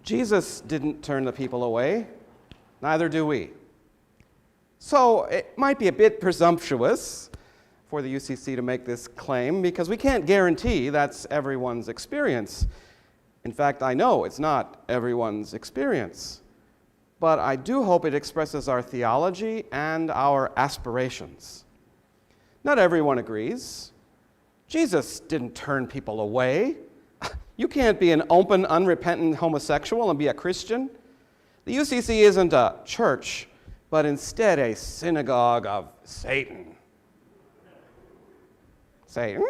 Jesus didn't turn the people away, neither do we. So it might be a bit presumptuous for the UCC to make this claim because we can't guarantee that's everyone's experience. In fact, I know it's not everyone's experience, but I do hope it expresses our theology and our aspirations. Not everyone agrees. Jesus didn't turn people away. You can't be an open, unrepentant homosexual and be a Christian. The UCC isn't a church, but instead a synagogue of Satan. Satan?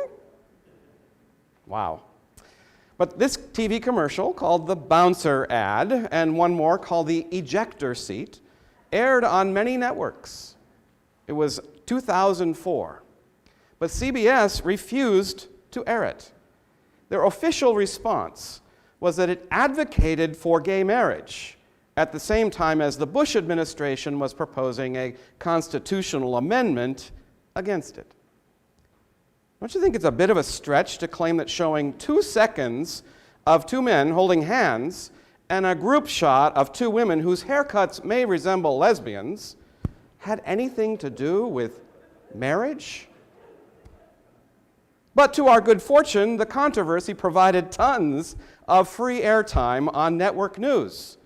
Wow. But this TV commercial called the Bouncer ad and one more called the Ejector Seat aired on many networks. It was 2004. But CBS refused to air it. Their official response was that it advocated for gay marriage at the same time as the Bush administration was proposing a constitutional amendment against it. Don't you think it's a bit of a stretch to claim that showing 2 seconds of two men holding hands and a group shot of two women whose haircuts may resemble lesbians had anything to do with marriage? But to our good fortune, the controversy provided tons of free airtime on network news,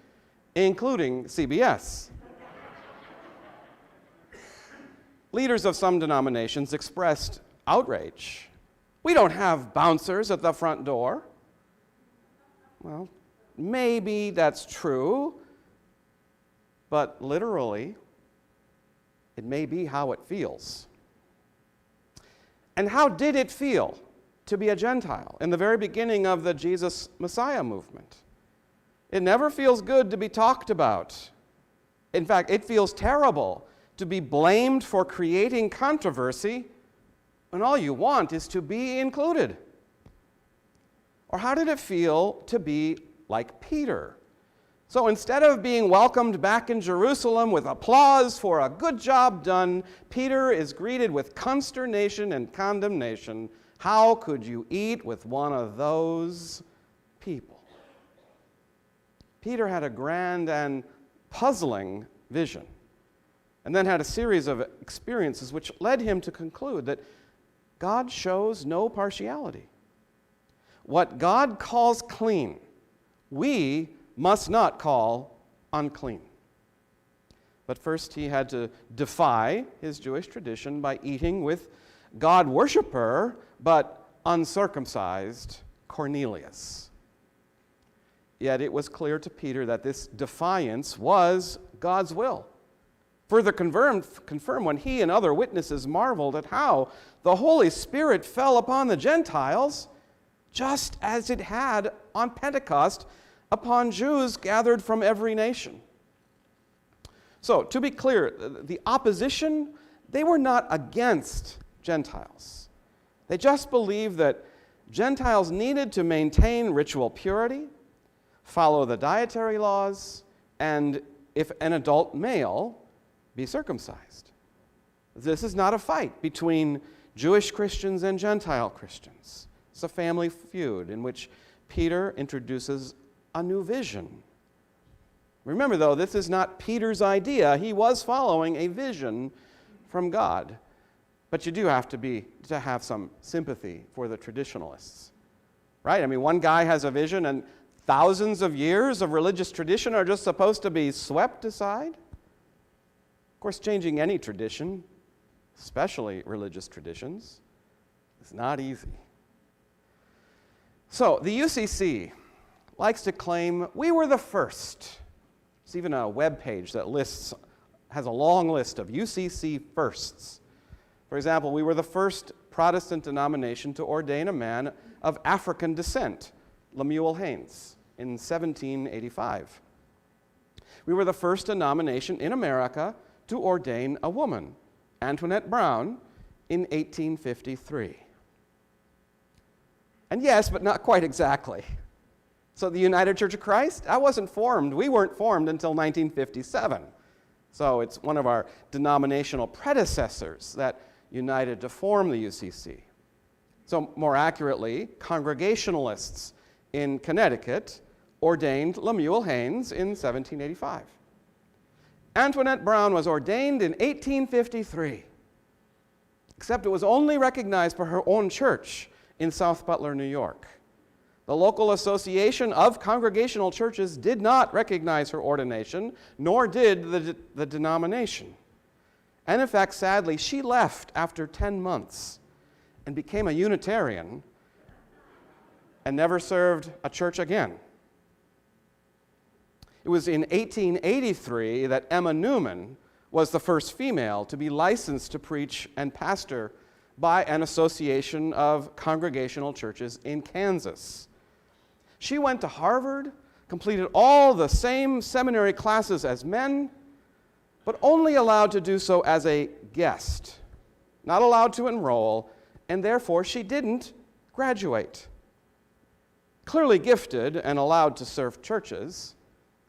including CBS. Leaders of some denominations expressed outrage. We don't have bouncers at the front door. Well, maybe that's true, but literally, it may be how it feels. And how did it feel to be a Gentile in the very beginning of the Jesus Messiah movement? It never feels good to be talked about. In fact, it feels terrible to be blamed for creating controversy when all you want is to be included. Or how did it feel to be like Peter? So instead of being welcomed back in Jerusalem with applause for a good job done, Peter is greeted with consternation and condemnation. How could you eat with one of those people? Peter had a grand and puzzling vision, and then had a series of experiences which led him to conclude that God shows no partiality. What God calls clean, we must not call unclean. But first he had to defy his Jewish tradition by eating with God worshiper but uncircumcised Cornelius. Yet it was clear to Peter that this defiance was God's will. Further confirmed when he and other witnesses marveled at how the Holy Spirit fell upon the Gentiles just as it had on Pentecost upon Jews gathered from every nation. So, to be clear, the opposition, they were not against Gentiles. They just believed that Gentiles needed to maintain ritual purity, follow the dietary laws, and if an adult male, be circumcised. This is not a fight between Jewish Christians and Gentile Christians. It's a family feud in which Peter introduces a new vision. Remember, though, this is not Peter's idea. He was following a vision from God. But you do have to have some sympathy for the traditionalists, right? I mean, one guy has a vision, and thousands of years of religious tradition are just supposed to be swept aside. Of course, changing any tradition, especially religious traditions, is not easy. So, the UCC likes to claim we were the first. There's even a web page that has a long list of UCC firsts. For example, we were the first Protestant denomination to ordain a man of African descent, Lemuel Haynes, in 1785. We were the first denomination in America to ordain a woman, Antoinette Brown, in 1853. And yes, but not quite exactly. So the United Church of Christ, that wasn't formed. We weren't formed until 1957. So it's one of our denominational predecessors that united to form the UCC. So more accurately, Congregationalists in Connecticut ordained Lemuel Haynes in 1785. Antoinette Brown was ordained in 1853, except it was only recognized by her own church in South Butler, New York. The local association of congregational churches did not recognize her ordination, nor did the denomination. And in fact, sadly, she left after 10 months and became a Unitarian and never served a church again. It was in 1883 that Emma Newman was the first female to be licensed to preach and pastor by an association of congregational churches in Kansas. She went to Harvard, completed all the same seminary classes as men, but only allowed to do so as a guest, not allowed to enroll, and therefore she didn't graduate. Clearly gifted and allowed to serve churches,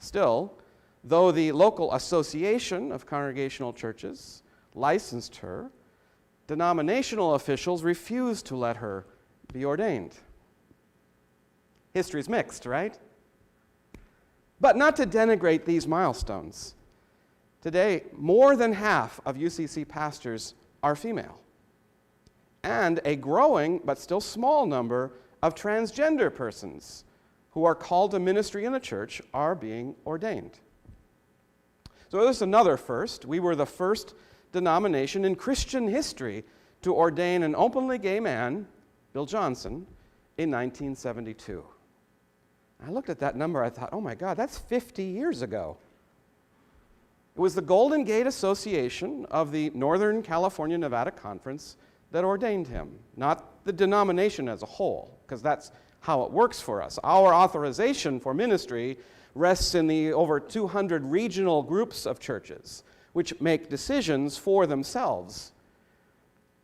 still, though the local association of congregational churches licensed her, denominational officials refused to let her be ordained. History's mixed, right? But not to denigrate these milestones. Today, more than half of UCC pastors are female, and a growing but still small number of transgender persons who are called to ministry in the church are being ordained. So there's another first. We were the first denomination in Christian history to ordain an openly gay man, Bill Johnson, in 1972. I looked at that number, I thought, oh my God, that's 50 years ago. It was the Golden Gate Association of the Northern California Nevada Conference that ordained him, not the denomination as a whole, because that's how it works for us. Our authorization for ministry rests in the over 200 regional groups of churches, which make decisions for themselves.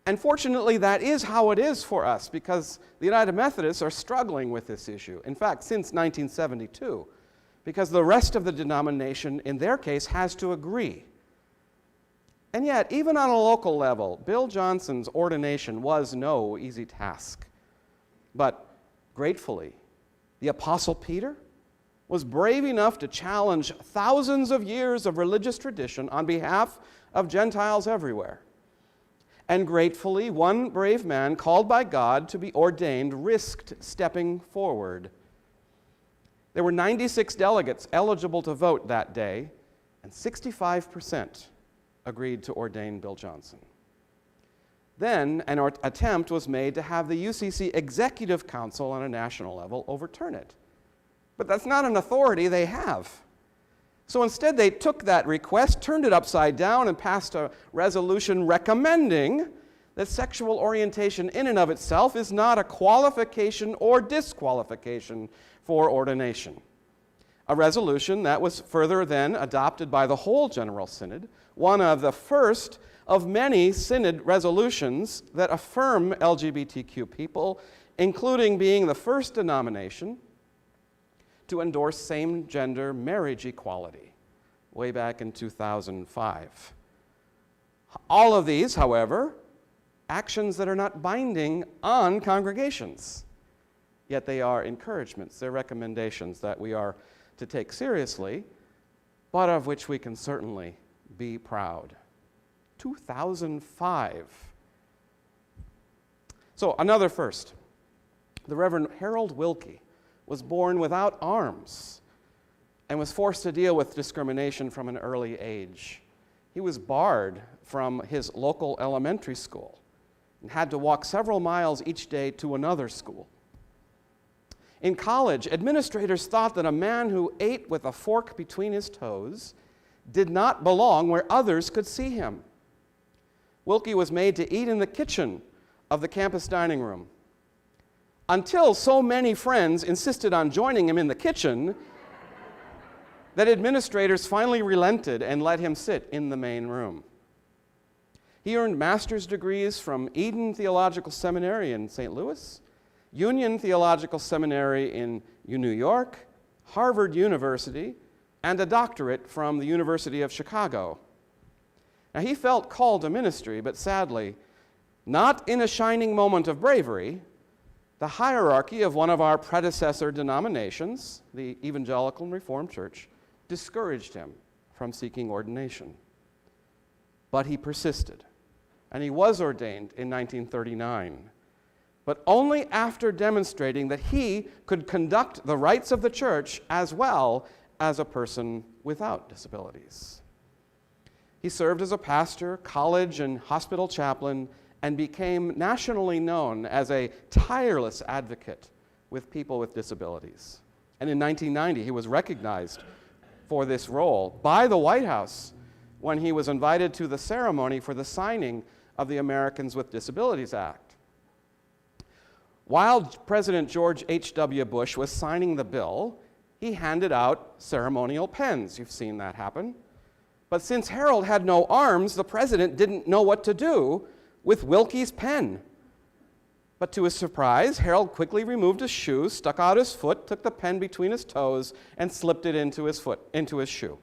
And fortunately, that is how it is for us, because the United Methodists are struggling with this issue. In fact, since 1972, because the rest of the denomination, in their case, has to agree. And yet, even on a local level, Bill Johnson's ordination was no easy task. But gratefully, the Apostle Peter was brave enough to challenge thousands of years of religious tradition on behalf of Gentiles everywhere. And gratefully, one brave man called by God to be ordained risked stepping forward. There were 96 delegates eligible to vote that day, and 65% agreed to ordain Bill Johnson. Then an attempt was made to have the UCC Executive Council on a national level overturn it. But that's not an authority they have. So instead they took that request, turned it upside down, and passed a resolution recommending that sexual orientation in and of itself is not a qualification or disqualification for ordination. A resolution that was further then adopted by the whole General Synod, one of the first of many Synod resolutions that affirm LGBTQ people, including being the first denomination to endorse same-gender marriage equality way back in 2005. All of these, however, actions that are not binding on congregations, yet they are encouragements, they're recommendations that we are to take seriously, but of which we can certainly be proud. 2005. So another first. The Reverend Harold Wilkie was born without arms and was forced to deal with discrimination from an early age. He was barred from his local elementary school and had to walk several miles each day to another school. In college, administrators thought that a man who ate with a fork between his toes did not belong where others could see him. Wilkie was made to eat in the kitchen of the campus dining room, until so many friends insisted on joining him in the kitchen that administrators finally relented and let him sit in the main room. He earned master's degrees from Eden Theological Seminary in St. Louis, Union Theological Seminary in New York, Harvard University, and a doctorate from the University of Chicago. Now, he felt called to ministry, but sadly, not in a shining moment of bravery, the hierarchy of one of our predecessor denominations, the Evangelical and Reformed Church, discouraged him from seeking ordination. But he persisted, and he was ordained in 1939, but only after demonstrating that he could conduct the rites of the church as well as a person without disabilities. He served as a pastor, college and hospital chaplain, and became nationally known as a tireless advocate with people with disabilities. And in 1990, he was recognized for this role by the White House when he was invited to the ceremony for the signing of the Americans with Disabilities Act. While President George H.W. Bush was signing the bill, he handed out ceremonial pens. You've seen that happen. But since Harold had no arms, the president didn't know what to do with Wilkie's pen. But to his surprise, Harold quickly removed his shoe, stuck out his foot, took the pen between his toes, and slipped it into his shoe.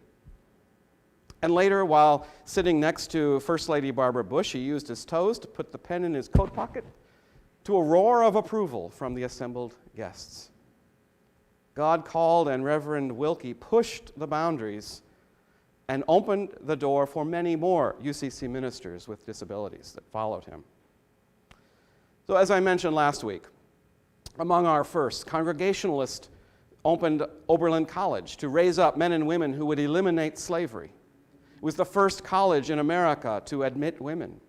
And later, while sitting next to First Lady Barbara Bush, he used his toes to put the pen in his coat pocket, to a roar of approval from the assembled guests. God called, and Reverend Wilkie pushed the boundaries and opened the door for many more UCC ministers with disabilities that followed him. So as I mentioned last week, among our first, Congregationalists opened Oberlin College to raise up men and women who would eliminate slavery. It was the first college in America to admit women.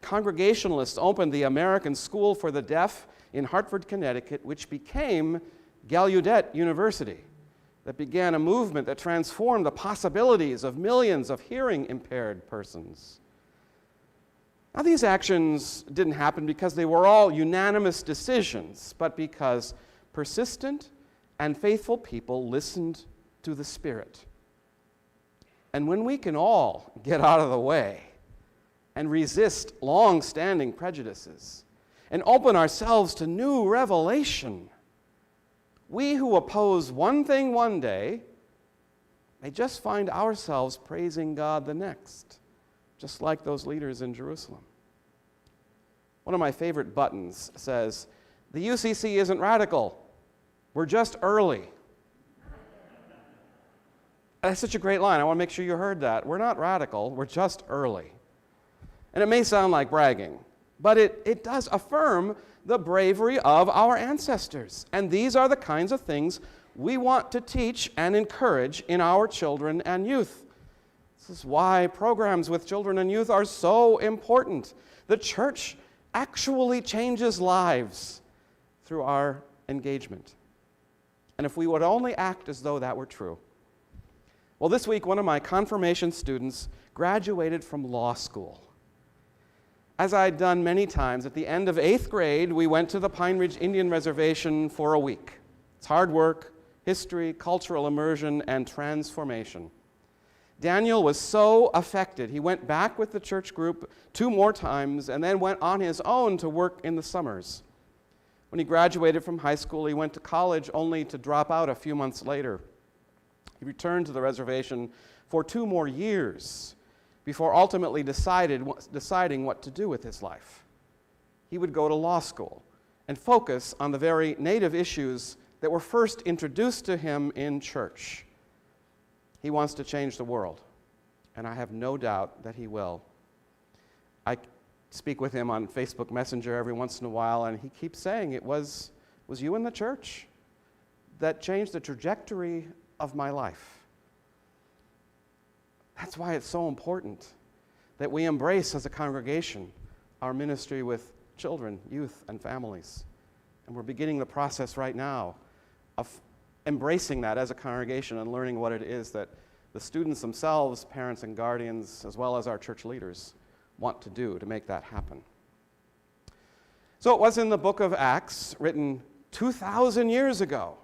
Congregationalists opened the American School for the Deaf in Hartford, Connecticut, which became Gallaudet University, that began a movement that transformed the possibilities of millions of hearing-impaired persons. Now, these actions didn't happen because they were all unanimous decisions, but because persistent and faithful people listened to the Spirit. And when we can all get out of the way and resist long-standing prejudices and open ourselves to new revelation, we who oppose one thing one day may just find ourselves praising God the next, just like those leaders in Jerusalem. One of my favorite buttons says, "The UCC isn't radical, we're just early." That's such a great line. I want to make sure you heard that. We're not radical, we're just early. And it may sound like bragging, but it does affirm the bravery of our ancestors. And these are the kinds of things we want to teach and encourage in our children and youth. This is why programs with children and youth are so important. The church actually changes lives through our engagement. And if we would only act as though that were true. Well, this week, one of my confirmation students graduated from law school. As I'd done many times, at the end of 8th grade, we went to the Pine Ridge Indian Reservation for a week. It's hard work, history, cultural immersion, and transformation. Daniel was so affected, he went back with the church group 2 more times and then went on his own to work in the summers. When he graduated from high school, he went to college only to drop out a few months later. He returned to the reservation for 2 more years before ultimately deciding what to do with his life. He would go to law school and focus on the very native issues that were first introduced to him in church. He wants to change the world, and I have no doubt that he will. I speak with him on Facebook Messenger every once in a while, and he keeps saying, it was you in the church that changed the trajectory of my life. That's why it's so important that we embrace as a congregation our ministry with children, youth, and families. And we're beginning the process right now of embracing that as a congregation and learning what it is that the students themselves, parents and guardians, as well as our church leaders, want to do to make that happen. So it was in the book of Acts, written 2,000 years ago,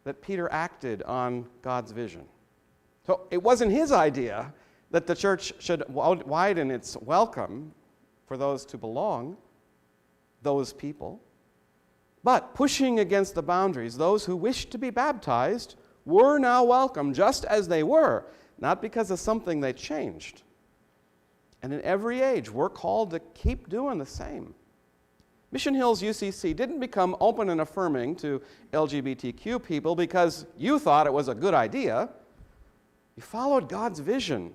that Peter acted on God's vision. So it wasn't his idea that the church should widen its welcome for those to belong, those people. But pushing against the boundaries, those who wished to be baptized were now welcome just as they were, not because of something they changed. And in every age, we're called to keep doing the same. Mission Hills UCC didn't become open and affirming to LGBTQ people because you thought it was a good idea. You followed God's vision,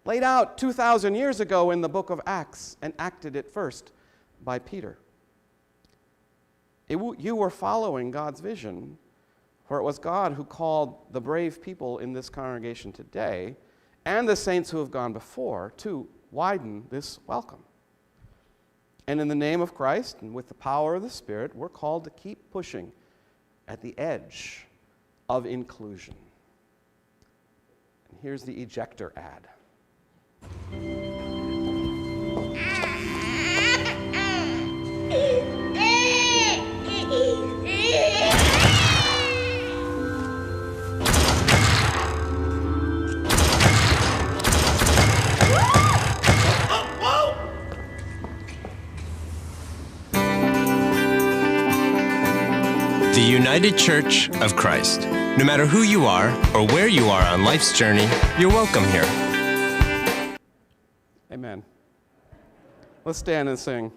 laid out 2,000 years ago in the book of Acts, and acted it first by Peter. You were following God's vision, for it was God who called the brave people in this congregation today and the saints who have gone before to widen this welcome. And in the name of Christ and with the power of the Spirit, we're called to keep pushing at the edge of inclusion. And here's the ejector ad. The United Church of Christ. No matter who you are or where you are on life's journey, you're welcome here. Amen. Let's stand and sing.